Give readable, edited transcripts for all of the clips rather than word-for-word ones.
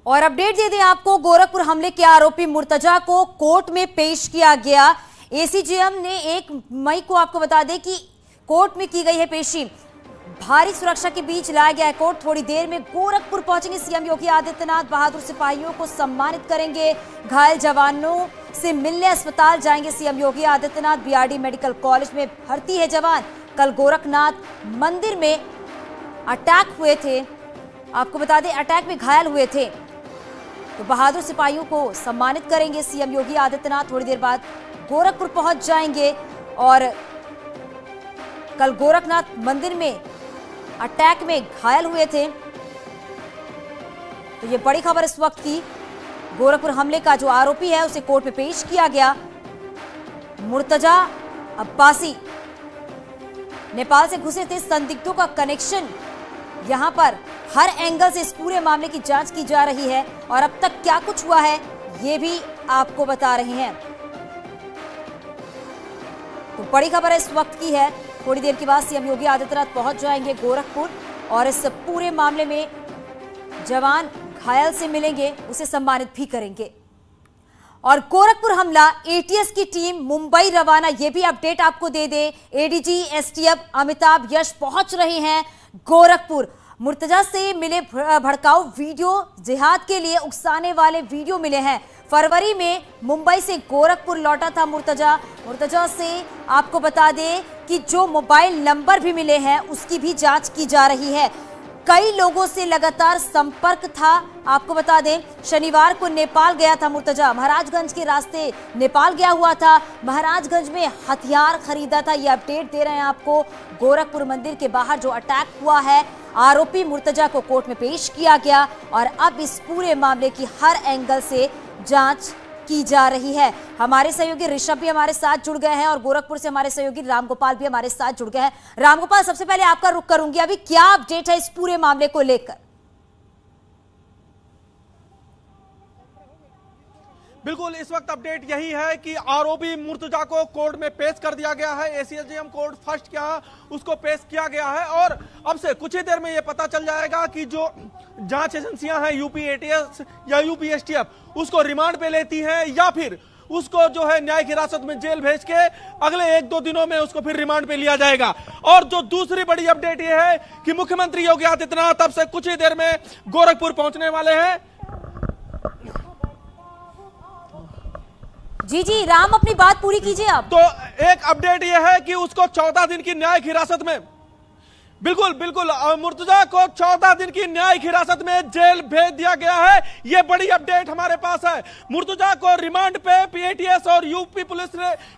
और अपडेट दे दें आपको, गोरखपुर हमले के आरोपी मुर्तजा को कोर्ट में पेश किया गया। एसीजेएम ने 1 मई को आपको बता दें कि कोर्ट में की गई है पेशी। भारी सुरक्षा के बीच लाया गया है कोर्ट। थोड़ी देर में गोरखपुर पहुंचेंगे सीएम योगी आदित्यनाथ। बहादुर सिपाहियों को सम्मानित करेंगे। घायल जवानों से मिलने अस्पताल जाएंगे CM Yogi Adityanath. BRD medical college में भर्ती है जवान। कल गोरखनाथ मंदिर में अटैक हुए थे, आपको बता दें अटैक में घायल हुए थे, तो बहादुर सिपाहियों को सम्मानित करेंगे सीएम योगी आदित्यनाथ। थोड़ी देर बाद गोरखपुर पहुंच जाएंगे और कल गोरखनाथ मंदिर में अटैक में घायल हुए थे। तो ये बड़ी खबर इस वक्त की। गोरखपुर हमले का जो आरोपी है उसे कोर्ट में पेश किया गया। मुर्तजा अब्बासी नेपाल से घुसे थे। संदिग्धों का कनेक्शन यहां पर हर एंगल से इस पूरे मामले की जांच की जा रही है और अब तक क्या कुछ हुआ है ये भी आपको बता रहे हैं। तो बड़ी खबर इस वक्त की है। थोड़ी देर के बाद सीएम योगी आदित्यनाथ पहुंच जाएंगे गोरखपुर और इस पूरे मामले में जवान घायल से मिलेंगे, उसे सम्मानित भी करेंगे। और गोरखपुर हमला, एटीएस की टीम मुंबई रवाना, ये भी अपडेट आपको दे दे। एडीजी एसटीएफ अमिताभ यश पहुंच रहे हैं गोरखपुर। मुर्तजा से मिले भड़काऊ वीडियो, जिहाद के लिए उकसाने वाले वीडियो मिले हैं। फरवरी में मुंबई से गोरखपुर लौटा था मुर्तजा से आपको बता दें कि जो मोबाइल नंबर भी मिले हैं उसकी भी जांच की जा रही है। कई लोगों से लगातार संपर्क था, आपको बता दें शनिवार को नेपाल गया था मुर्तजा। महाराजगंज के रास्ते नेपाल गया हुआ था। महाराजगंज में हथियार खरीदा था। ये अपडेट दे रहे हैं आपको। गोरखपुर मंदिर के बाहर जो अटैक हुआ है, आरोपी मुर्तजा को कोर्ट में पेश किया गया और अब इस पूरे मामले की हर एंगल से जांच की जा रही है। हमारे सहयोगी ऋषभ भी हमारे साथ जुड़ गए हैं और गोरखपुर से हमारे सहयोगी रामगोपाल भी हमारे साथ जुड़ गए हैं। रामगोपाल, सबसे पहले आपका रुख करूंगी, अभी क्या अपडेट है इस पूरे मामले को लेकर? बिल्कुल, इस वक्त अपडेट यही है कि आरोपी मुर्तजा को कोर्ट में पेश कर दिया गया है। एसीजेएम कोर्ट फर्स्ट क्या उसको पेश किया गया है और अब से कुछ ही देर में यह पता चल जाएगा कि जो जांच एजेंसियां हैं यूपी एटीएस या यूपी एसटीएफ, उसको रिमांड पे लेती हैं या फिर उसको जो है न्यायिक हिरासत में जेल भेज के अगले 1-2 दिनों में उसको फिर रिमांड पे लिया जाएगा। और जो दूसरी बड़ी अपडेट यह है कि मुख्यमंत्री योगी आदित्यनाथ अब से कुछ ही देर में गोरखपुर पहुंचने वाले हैं। जी राम, अपनी बात पूरी कीजिए आप। तो एक अपडेट यह है कि उसको 14 दिन की न्यायिक हिरासत में, बिल्कुल मुर्तजा को 14 दिन की न्यायिक हिरासत में जेल भेज दिया गया है। यह बड़ी अपडेट हमारे पास है। मुर्तजा को रिमांड पे पीएटीएस और यूपी पुलिस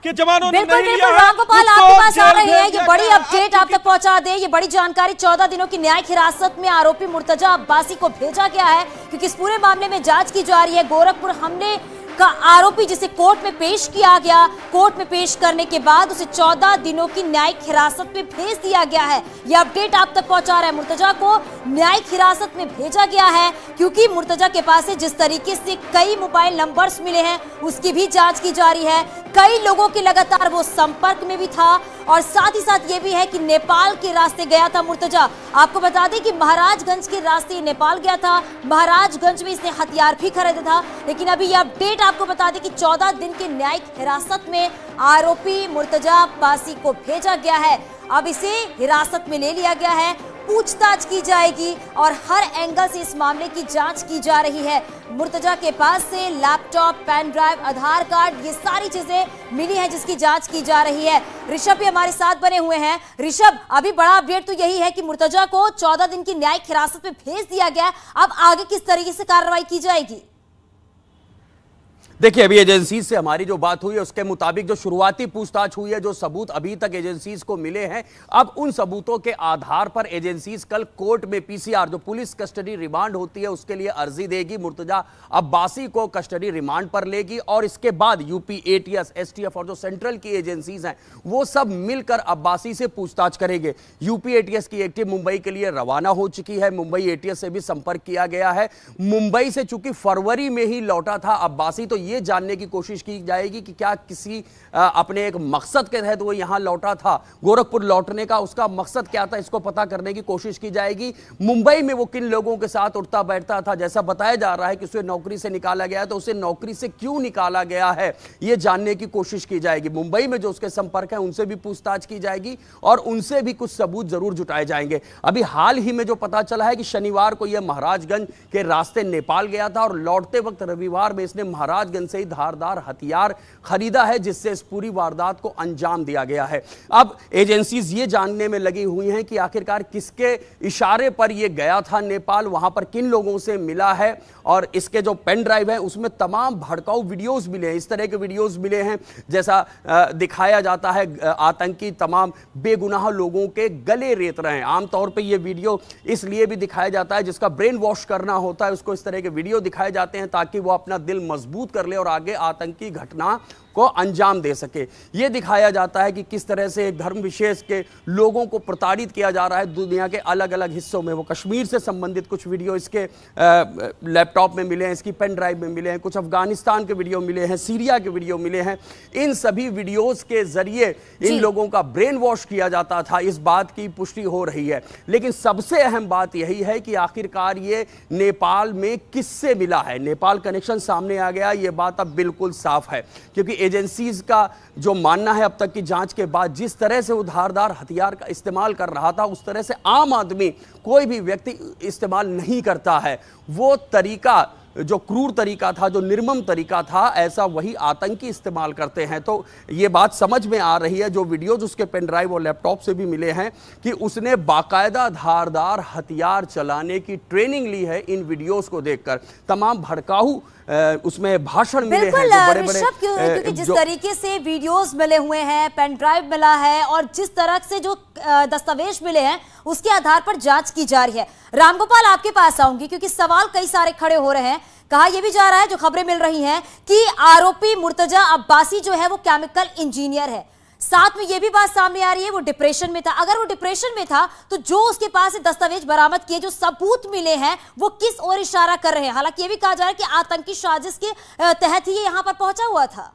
के जवानों ने नहीं लिया है। रामगोपाल आपके पास आ रहे हैं, ये बड़ी अपडेट आप तक पहुंचा दे। ये बड़ी जानकारी, 14 दिनों की न्यायिक हिरासत में आरोपी मुर्तजा अब्बासी को भेजा गया है क्योंकि इस पूरे मामले में जांच की जा रही है। गोरखपुर हमले का आरोपी जिसे कोर्ट में पेश किया गया, कोर्ट में पेश करने के बाद उसे 14 दिनों की न्यायिक हिरासत में भेज दिया गया है। यह अपडेट आप तक पहुंचा रहा है। मुर्तजा को न्यायिक हिरासत में भेजा गया है क्योंकि मुर्तजा के पास से जिस तरीके से कई मोबाइल नंबर्स मिले हैं उसकी भी जांच की जा रही है। कई लोगों के लगातार वो संपर्क में भी था और साथ ही साथ ये भी है कि नेपाल के रास्ते गया था मुर्तजा। आपको बता दें कि महाराजगंज के रास्ते नेपाल गया था। महाराजगंज में इसने हथियार भी खरीदा था। लेकिन अभी यह अपडेट आपको बता दें कि 14 दिन की न्यायिक हिरासत में आरोपी मुर्तजा अब्बासी को भेजा गया है। अब इसे हिरासत में ले लिया गया है, पूछताछ की जाएगी और हर एंगल से इस मामले की जांच की जा रही है। मुर्तजा के पास से लैपटॉप, पेन ड्राइव, आधार कार्ड, ये सारी चीजें मिली हैं जिसकी जांच की जा रही है। ऋषभ भी हमारे साथ बने हुए हैं। ऋषभ, अभी बड़ा अपडेट तो यही है कि मुर्तजा को 14 दिन की न्यायिक हिरासत में भेज दिया गया। अब आगे किस तरीके से कार्रवाई की जाएगी? देखिए, अभी एजेंसी से हमारी जो बात हुई है उसके मुताबिक जो शुरुआती पूछताछ हुई है, जो सबूत अभी तक एजेंसीज को मिले हैं, अब उन सबूतों के आधार पर एजेंसीज कल कोर्ट में पीसीआर जो पुलिस कस्टडी रिमांड होती है उसके लिए अर्जी देगी। मुर्तजा अब्बासी को कस्टडी रिमांड पर लेगी और इसके बाद यूपी एटीएस, एसटीएफ और जो सेंट्रल की एजेंसीज हैं वो सब मिलकर अब्बासी से पूछताछ करेंगे। यूपी एटीएस की एक टीम मुंबई के लिए रवाना हो चुकी है। मुंबई एटीएस से भी संपर्क किया गया है। मुंबई से चूंकि फरवरी में ही लौटा था अब्बासी, तो यह जानने की कोशिश की जाएगी कि क्या किसी अपने एक मकसद के तहत वो यहां लौटा था, गोरखपुर लौटने का उसका मकसद क्या था, इसको पता करने की कोशिश की जाएगी। मुंबई में वो किन लोगों के साथ उठता बैठता था, जैसा बताया जा रहा है कि उसे नौकरी से निकाला गया है, तो उसे नौकरी से क्यों निकाला गया है यह जानने की कोशिश की जाएगी। मुंबई में जो उसके संपर्क है उनसे भी पूछताछ की जाएगी और उनसे भी कुछ सबूत जरूर जुटाए जाएंगे। अभी हाल ही में जो पता चला है कि शनिवार को यह महाराजगंज के रास्ते नेपाल गया था और लौटते वक्त रविवार में इसने महाराजगंज से ही धारदार हथियार खरीदा है, जिससे इस पूरी वारदात को अंजाम दिया गया है। अब एजेंसीज ये जानने में लगी हुई हैं कि आखिरकार किसके इशारे पर यह गया था नेपाल, वहां पर किन लोगों से मिला है, और इसके जो पेन ड्राइव है उसमें तमाम भड़काऊ वीडियोस मिले हैं। इस तरह के वीडियोस मिले हैं जैसा दिखाया जाता है आतंकी तमाम बेगुनाह लोगों के गले रेत रहे हैं। आमतौर पे ये वीडियो इसलिए भी दिखाया जाता है जिसका ब्रेन वॉश करना होता है, उसको इस तरह के वीडियो दिखाए जाते हैं ताकि वो अपना दिल मजबूत कर ले और आगे आतंकी घटना को अंजाम दे सके। यह दिखाया जाता है कि किस तरह से धर्म विशेष के लोगों को प्रताड़ित किया जा रहा है दुनिया के अलग अलग हिस्सों में। वो कश्मीर से संबंधित कुछ वीडियो इसके लैपटॉप में मिले हैं, इसकी पेन ड्राइव में मिले हैं, कुछ अफगानिस्तान के वीडियो मिले हैं, सीरिया के वीडियो मिले हैं। इन सभी वीडियोस के जरिए इन लोगों का ब्रेन वॉश किया जाता था, इस बात की पुष्टि हो रही है। लेकिन सबसे अहम बात यही है कि आखिरकार ये नेपाल में किससे मिला है। नेपाल कनेक्शन सामने आ गया, ये बात अब बिल्कुल साफ है, क्योंकि एजेंसीज का जो मानना है अब तक की जांच के बाद, जिस तरह से वो धारदार हथियार का इस्तेमाल कर रहा था उस तरह से आम आदमी कोई भी व्यक्ति इस्तेमाल नहीं करता है। वो तरीका जो क्रूर तरीका था, जो निर्मम तरीका था, ऐसा वही आतंकी इस्तेमाल करते हैं। तो ये बात समझ में आ रही है, जो वीडियोज उसके पेन ड्राइव और लैपटॉप से भी मिले हैं, कि उसने बाकायदा धारदार हथियार चलाने की ट्रेनिंग ली है। इन वीडियोस को देखकर तमाम भड़काऊ उसमें भाषण मिले हैं जो बड़े-बड़े, क्योंकि जिस तरीके से वीडियोस मिले हुए हैं, पेन ड्राइव मिला है और जिस तरह से जो दस्तावेज मिले हैं उसके आधार पर जांच की जा रही है। रामगोपाल, आपके पास आऊंगी क्योंकि सवाल कई सारे खड़े हो रहे हैं। कहा यह भी जा रहा है, जो खबरें मिल रही हैं, कि आरोपी मुर्तजा अब्बासी जो है वो केमिकल इंजीनियर है। साथ में यह भी बात सामने आ रही है वो डिप्रेशन में था। अगर वो डिप्रेशन में था तो जो उसके पास से दस्तावेज बरामद किए, जो सबूत मिले हैं, वो किस ओर इशारा कर रहे हैं? हालांकि यह भी कहा जा रहा है कि आतंकी साजिश के तहत ही ये यहां पर पहुंचा हुआ था।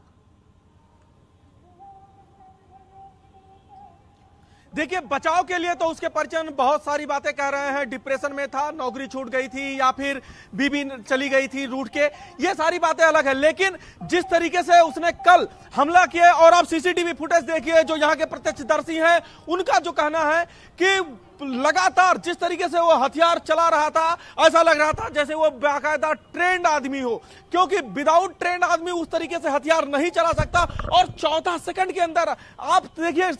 देखिए, बचाव के लिए तो उसके परिजन बहुत सारी बातें कह रहे हैं। डिप्रेशन में था, नौकरी छूट गई थी, या फिर बीबी चली गई थी रूठ के, ये सारी बातें अलग है। लेकिन जिस तरीके से उसने कल हमला किया, और आप सीसीटीवी फुटेज देखिए, जो यहाँ के प्रत्यक्षदर्शी हैं उनका जो कहना है कि लगातार जिस तरीके से वो हथियार चला रहा था, ऐसा लग रहा था जैसे वो बाकायदा ट्रेंड आदमी हो, क्योंकि विदाउट ट्रेंड आदमी उस तरीके से हथियार नहीं चला सकता। और 14 सेकंड के अंदर आप देखिए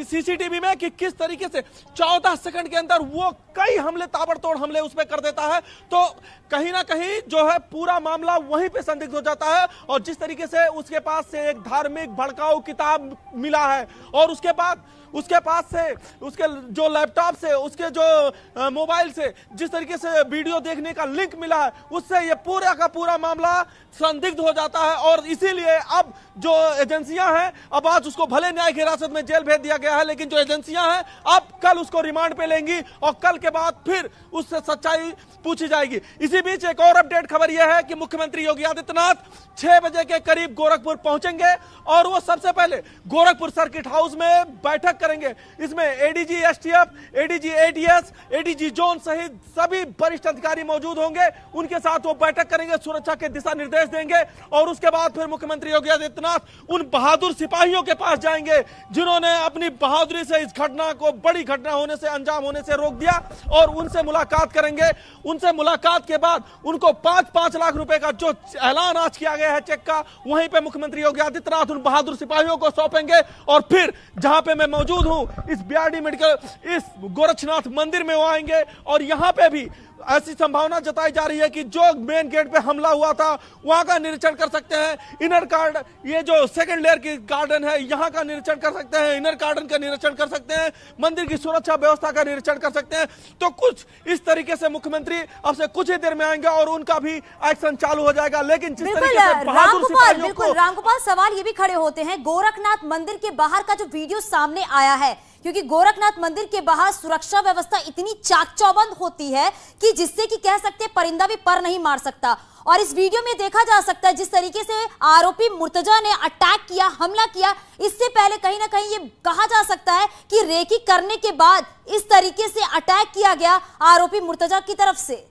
सीसीटीवी में कि किस तरीके से 14 सेकंड के अंदर वो कई हमले, ताबड़तोड़ हमले उसमें कर देता है। तो कहीं ना कहीं जो है पूरा मामला वहीं पे संदिग्ध हो जाता है। और जिस तरीके से उसके पास से एक धार्मिक भड़काऊ किताब मिला है, और उसके बाद उसके पास से उसके जो लैपटॉप से, उसके जो मोबाइल से जिस तरीके से वीडियो देखने का लिंक मिला है, उससे ये पूरा का पूरा मामला संदिग्ध हो जाता है। और इसीलिए अब जो एजेंसियां हैं, अब आज उसको भले न्यायिक हिरासत में जेल भेज दिया गया है, लेकिन जो एजेंसियां हैं अब कल उसको रिमांड पे लेंगी और कल के बाद फिर उससे सच्चाई पूछी जाएगी। इसी बीच एक और अपडेट खबर यह है कि मुख्यमंत्री योगी आदित्यनाथ 6 बजे के करीब गोरखपुर पहुंचेंगे और वो सबसे पहले गोरखपुर सर्किट हाउस में बैठक करेंगे। इसमें ADG STF, ADG ATS, ADG zone सहित सभी वरिष्ठ अधिकारी मौजूद होंगे। उनके साथ वो बैठक करेंगे, सुरक्षा के दिशा निर्देश देंगे, और उसके बाद फिर मुख्यमंत्री योगी आदित्यनाथ उन बहादुर सिपाहियों के पास जाएंगे जिन्होंने अपनी बहादुरी से इस घटना को, बड़ी घटना होने से, अंजाम होने से रोक दिया, और उनसे मुलाकात करेंगे। उनसे मुलाकात के बाद उनको 5-5 लाख रुपए का जो ऐलान आज किया गया है चेक का, वहीं पे मुख्यमंत्री योगी आदित्यनाथ उन बहादुर सिपाहियों को सौंपेंगे। और फिर जहां पे मैं मौजूद हूं, इस बीआरडी मेडिकल, इस गोरक्षनाथ मंदिर में वो आएंगे, और यहां पे भी ऐसी संभावना जताई जा रही है कि जो मेन गेट पे हमला हुआ था वहां का निरीक्षण कर सकते हैं। इनर गार्ड, ये जो सेकंड लेयर की गार्डन है, यहां का निरीक्षण कर सकते हैं, इनर गार्डन का निरीक्षण कर सकते हैं, मंदिर की सुरक्षा व्यवस्था का निरीक्षण कर सकते हैं। तो कुछ इस तरीके से मुख्यमंत्री अब से कुछ ही देर में आएंगे और उनका भी एक्शन चालू हो जाएगा। लेकिन जिस तरीके से बहादुर सिपाहियों को, रामगोपाल, सवाल ये भी खड़े होते हैं, गोरखनाथ मंदिर के बाहर का जो वीडियो सामने आया है, क्योंकि गोरखनाथ मंदिर के बाहर सुरक्षा व्यवस्था इतनी चाक चौबंद होती है कि जिससे कि कह सकते हैं परिंदा भी पर नहीं मार सकता, और इस वीडियो में देखा जा सकता है जिस तरीके से आरोपी मुर्तजा ने अटैक किया, हमला किया, इससे पहले कहीं ना कहीं ये कहा जा सकता है कि रेकी करने के बाद इस तरीके से अटैक किया गया आरोपी मुर्तजा की तरफ से।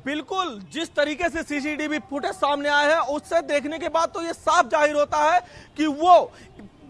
बिल्कुल, जिस तरीके से सीसीटीवी फुटेज सामने आया है उससे देखने के बाद तो ये साफ जाहिर होता है कि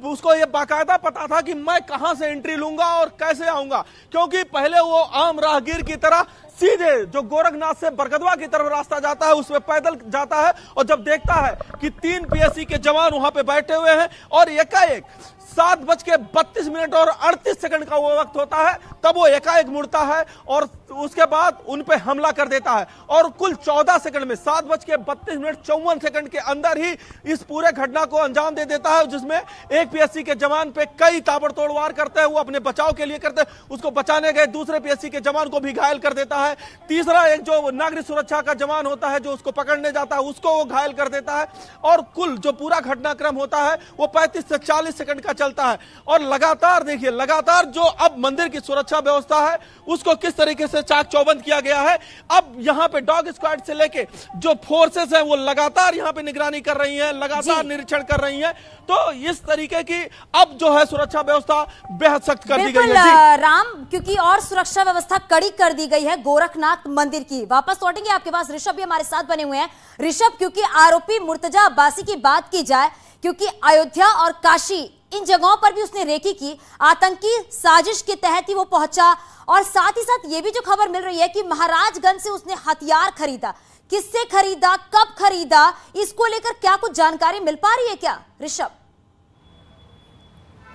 उसको ये बाकायदा पता था कि मैं कहां से एंट्री लूंगा और कैसे आऊंगा, क्योंकि पहले वो आम राहगीर की तरह सीधे जो गोरखनाथ से बरगदवा की तरफ रास्ता जाता है उसमें पैदल जाता है, और जब देखता है कि 3 पीएससी के जवान वहां पे बैठे हुए हैं और एकाएक 7:32 और 38 सेकंड का वो वक्त होता है, तब वो एकाएक मुड़ता है और उसके बाद उन पे हमला कर देता है और कुल 14 सेकंड में 7:32 के अंदर ही इस पूरे घटना को अंजाम दे देता है, जिसमें एक पीएससी के जवान पे कई ताबड़तोड़ वार करते हैं। वो अपने बचाव के लिए करते हैं, उसको बचाने गए दूसरे पीएससी के जवान को भी घायल कर देता है। तीसरा एक जो नागरिक सुरक्षा का जवान होता है जो उसको पकड़ने जाता है उसको वो घायल कर देता है, और कुल जो पूरा घटनाक्रम होता है वो 35 से 40 सेकंड का चलता है। और लगातार देखिए, लगातार जो अब मंदिर की सुरक्षा व्यवस्था है उसको किस तरीके से चाक चौबंद किया गया है। अब यहां पे डॉग स्क्वाड से लेके जो फोर्सेस हैं वो लगातार यहां पे निगरानी कर रही हैं, लगातार निरीक्षण कर रही हैं। तो इस तरीके की अब जो है सुरक्षा व्यवस्था बेहद सख्त कर दी गई है राम, क्योंकि और सुरक्षा व्यवस्था कड़ी कर दी गई है गोरखनाथ मंदिर की। वापस लौटेंगे आपके पास, ऋषभ भी हमारे साथ बने हुए हैं। ऋषभ, क्योंकि आरोपी मुर्तजा अब्बासी की बात की जाए, क्योंकि अयोध्या और काशी इन जगहों पर भी उसने रेकी की, आतंकी साजिश के तहत ही वो पहुंचा, और साथ ही साथ ये भी जो खबर मिल रही है कि महाराजगंज से उसने हथियार खरीदा। किससे खरीदा, कब खरीदा, इसको लेकर क्या कुछ जानकारी मिल पा रही है क्या ऋषभ?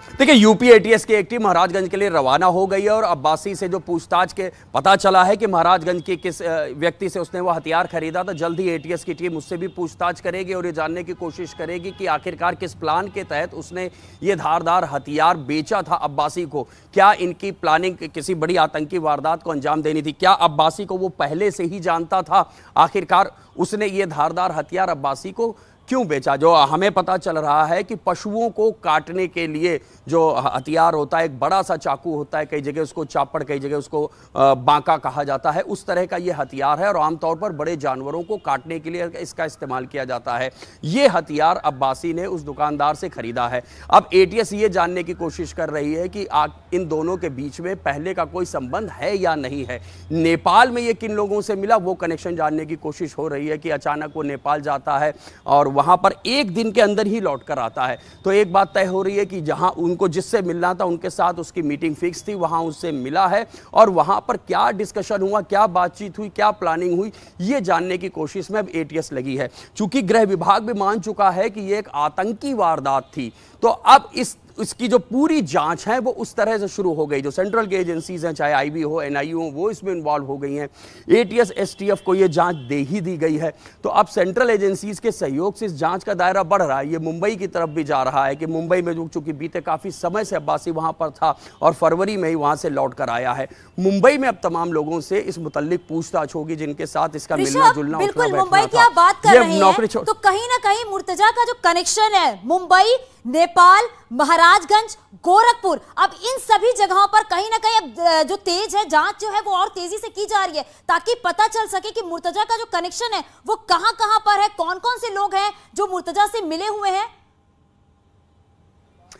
देखिए, यूपी एटीएस की एक टीम महाराजगंज के लिए रवाना हो गई है और अब्बासी से जो पूछताछ के पता चला है कि महाराजगंज के किस व्यक्ति से उसने वो हथियार खरीदा, तो जल्द ही एटीएस की टीम उससे भी पूछताछ करेगी और ये जानने की कोशिश करेगी कि आखिरकार किस प्लान के तहत उसने ये धारदार हथियार बेचा था अब्बासी को। क्या इनकी प्लानिंग किसी बड़ी आतंकी वारदात को अंजाम देनी थी? क्या अब्बासी को वो पहले से ही जानता था? आखिरकार उसने ये धारदार हथियार अब्बासी को क्यों बेचा? जो हमें पता चल रहा है कि पशुओं को काटने के लिए जो हथियार होता है, एक बड़ा सा चाकू होता है, कई जगह उसको चापड़, कई जगह उसको बांका कहा जाता है, उस तरह का ये हथियार है और आमतौर पर बड़े जानवरों को काटने के लिए इसका इस्तेमाल किया जाता है। ये हथियार अब्बासी ने उस दुकानदार से खरीदा है। अब एटीएस ये जानने की कोशिश कर रही है कि इन दोनों के बीच में पहले का कोई संबंध है या नहीं है। नेपाल में ये किन लोगों से मिला, वो कनेक्शन जानने की कोशिश हो रही है कि अचानक वो नेपाल जाता है और वहां पर एक दिन के अंदर ही लौट कर आता है। तो एक बात तय हो रही है कि जहां उनको जिससे मिलना था उनके साथ उसकी मीटिंग फिक्स थी, वहां उससे मिला है और वहां पर क्या डिस्कशन हुआ, क्या बातचीत हुई, क्या प्लानिंग हुई, ये जानने की कोशिश में अब एटीएस लगी है। चूंकि गृह विभाग भी मान चुका है कि ये एक आतंकी वारदात थी, तो अब इसकी जो पूरी जांच है वो उस तरह से शुरू हो गई। जो सेंट्रल की एजेंसीज हैं, चाहे आईबी हो, एनआईयू हो, वो इसमें इन्वॉल्व हो गई हैं। एटीएस एसटीएफ को ये जांच दे ही दी गई है। तो अब सेंट्रल एजेंसीज के सहयोग से इस जांच का दायरा बढ़ रहा है। ये मुंबई की तरफ भी जा रहा है कि मुंबई में जो चूंकि बीते काफी समय से अब्बासी वहां पर था और फरवरी में ही वहां से लौट कर आया है, मुंबई में अब तमाम लोगों से इस मुतल्लिक पूछताछ होगी जिनके साथ इसका मिलना जुलना, बिल्कुल मुंबई की आप बात कर रहे हैं, तो कहीं ना कहीं मुर्तजा का जो कनेक्शन है मुंबई, नेपाल, महाराजगंज, गोरखपुर, अब इन सभी जगहों पर कहीं ना कहीं अब जो तेज है जांच जो है वो और तेजी से की जा रही है ताकि पता चल सके कि मुर्तजा का जो कनेक्शन है वो कहां कहां पर है, कौन कौन से लोग हैं जो मुर्तजा से मिले हुए हैं।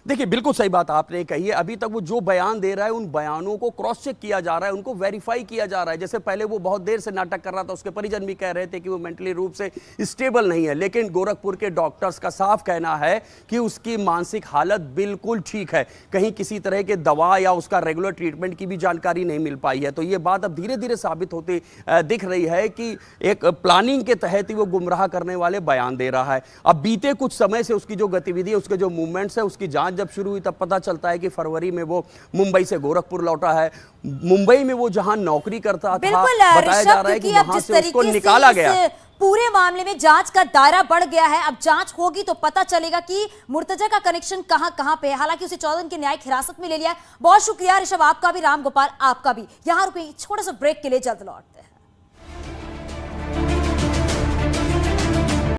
देखिए, बिल्कुल सही बात आपने कही है। अभी तक वो जो बयान दे रहा है उन बयानों को क्रॉस चेक किया जा रहा है, उनको वेरीफाई किया जा रहा है। जैसे पहले वो बहुत देर से नाटक कर रहा था, उसके परिजन भी कह रहे थे कि वो मेंटली रूप से स्टेबल नहीं है, लेकिन गोरखपुर के डॉक्टर्स का साफ कहना है कि उसकी मानसिक हालत बिल्कुल ठीक है। कहीं किसी तरह के दवा या उसका रेगुलर ट्रीटमेंट की भी जानकारी नहीं मिल पाई है। तो ये बात अब धीरे धीरे साबित होती दिख रही है कि एक प्लानिंग के तहत ही वो गुमराह करने वाले बयान दे रहा है। अब बीते कुछ समय से उसकी जो गतिविधि है, उसके जो मूवमेंट्स है, उसकी जांच जब शुरू हुई तब पता चलता है कि फरवरी में वो मुंबई से गोरखपुर लौटा है। मुंबई में वो जहां नौकरी करता था, बताया जा रहा है कि वहां से उसको निकाला गया। पूरे मामले में जांच का दायरा बढ़ गया है। अब जांच होगी तो पता चलेगा कि मुर्तजा का कनेक्शन कहां कहां पे है। हालांकि उसे 14 दिन की न्यायिक हिरासत में ले लिया है। बहुत शुक्रिया ऋषभ, आपका भी, राम गोपाल आपका भी। यहां रुके, छोटा सा ब्रेक के लिए जल्द लौटते हैं।